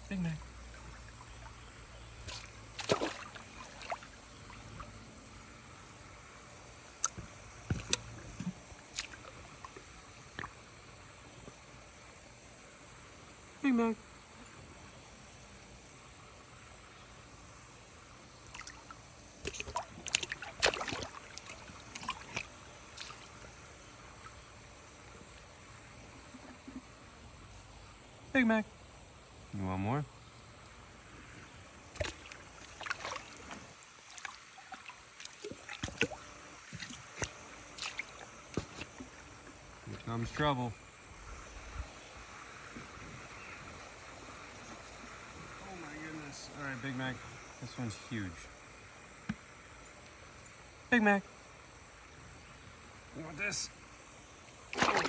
Big Mac. Big Mac. Big Mac. You want more? Here comes trouble. Oh my goodness. All right, Big Mac. This one's huge. Big Mac. You want this? Oh.